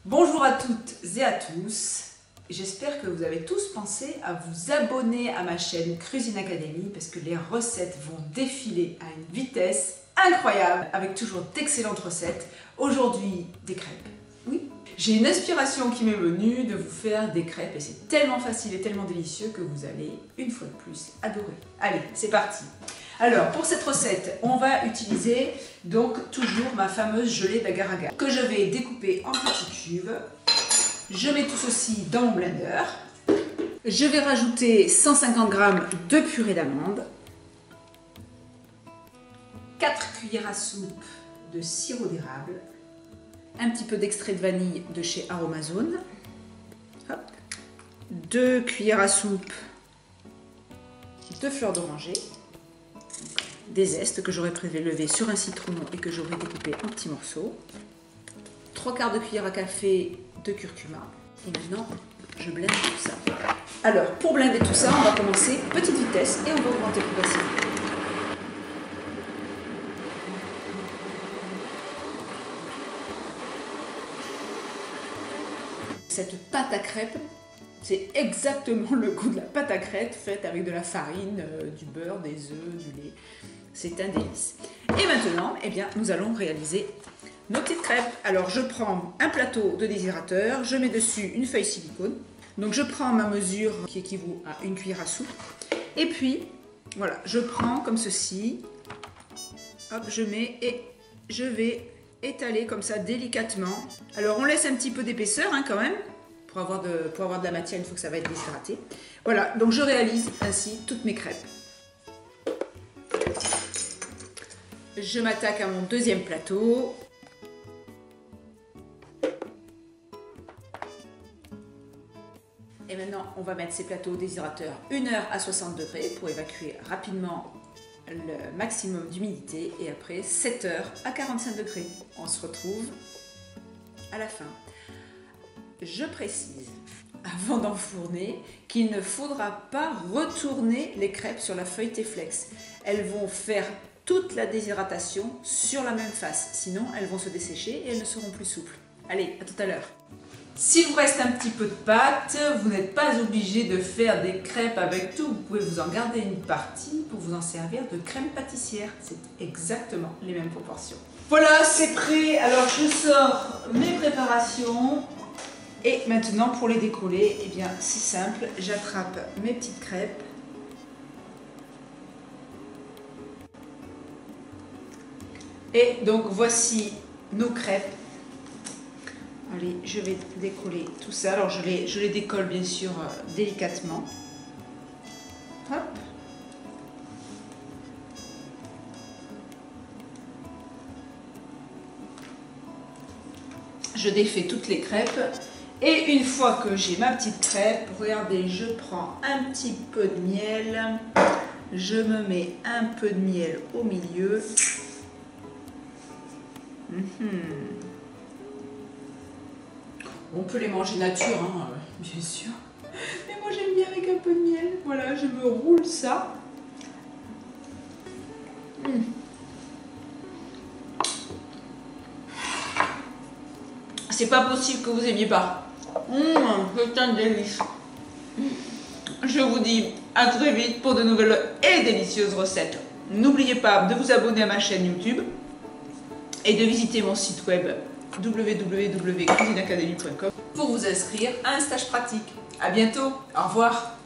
Bonjour à toutes et à tous, j'espère que vous avez tous pensé à vous abonner à ma chaîne Cuisine Academy parce que les recettes vont défiler à une vitesse incroyable avec toujours d'excellentes recettes. Aujourd'hui, des crêpes. Oui, j'ai une inspiration qui m'est venue de vous faire des crêpes et c'est tellement facile et tellement délicieux que vous allez une fois de plus adorer. Allez, c'est parti. Alors pour cette recette, on va utiliser donc toujours ma fameuse gelée d'agar-agar que je vais découper en petits cubes. Je mets tout ceci dans mon blender. Je vais rajouter 150 g de purée d'amande, 4 cuillères à soupe de sirop d'érable, un petit peu d'extrait de vanille de chez Aromazone, 2 cuillères à soupe de fleurs d'oranger, des zestes que j'aurais prélevé sur un citron et que j'aurais découpé en petits morceaux, 3/4 de cuillère à café de curcuma. Et maintenant, je blende tout ça. Alors, pour blender tout ça, on va commencer petite vitesse et on va augmenter progressivement. Cette pâte à crêpes, c'est exactement le goût de la pâte à crêpes faite avec de la farine, du beurre, des œufs, du lait. C'est un délice. Et maintenant, eh bien, nous allons réaliser nos petites crêpes. Alors, je prends un plateau de déshydrateur, je mets dessus une feuille silicone. Donc, je prends ma mesure qui équivaut à une cuillère à soupe. Et puis, voilà, je prends comme ceci. Hop, je mets et je vais étaler comme ça délicatement. Alors, on laisse un petit peu d'épaisseur quand même. Pour avoir de la matière, il faut que ça va être déshydraté. Voilà, donc je réalise ainsi toutes mes crêpes. Je m'attaque à mon deuxième plateau. Et maintenant, on va mettre ces plateaux au déshydrateur 1 heure à 60 degrés pour évacuer rapidement le maximum d'humidité. Et après, 7 heures à 45 degrés. On se retrouve à la fin. Je précise, avant d'enfourner, qu'il ne faudra pas retourner les crêpes sur la feuille T-Flex. Elles vont faire toute la déshydratation sur la même face, sinon elles vont se dessécher et elles ne seront plus souples. Allez, à tout à l'heure. S'il vous reste un petit peu de pâte, vous n'êtes pas obligé de faire des crêpes avec tout. Vous pouvez vous en garder une partie pour vous en servir de crème pâtissière. C'est exactement les mêmes proportions. Voilà, c'est prêt. Alors je sors mes préparations. Et maintenant, pour les décoller, eh bien, c'est simple. J'attrape mes petites crêpes. Et donc, voici nos crêpes. Allez, je vais décoller tout ça. Alors, je les décolle, bien sûr, délicatement. Hop. Je défais toutes les crêpes. Et une fois que j'ai ma petite crêpe, regardez, je prends un petit peu de miel. Je me mets un peu de miel au milieu. On peut les manger nature, bien sûr. Mais moi j'aime bien avec un peu de miel. Voilà, je me roule ça. C'est pas possible que vous aimiez pas. C'est un délice. Je vous dis à très vite pour de nouvelles et délicieuses recettes. N'oubliez pas de vous abonner à ma chaîne YouTube et de visiter mon site web www.cuisineacademy.com pour vous inscrire à un stage pratique. À bientôt. Au revoir.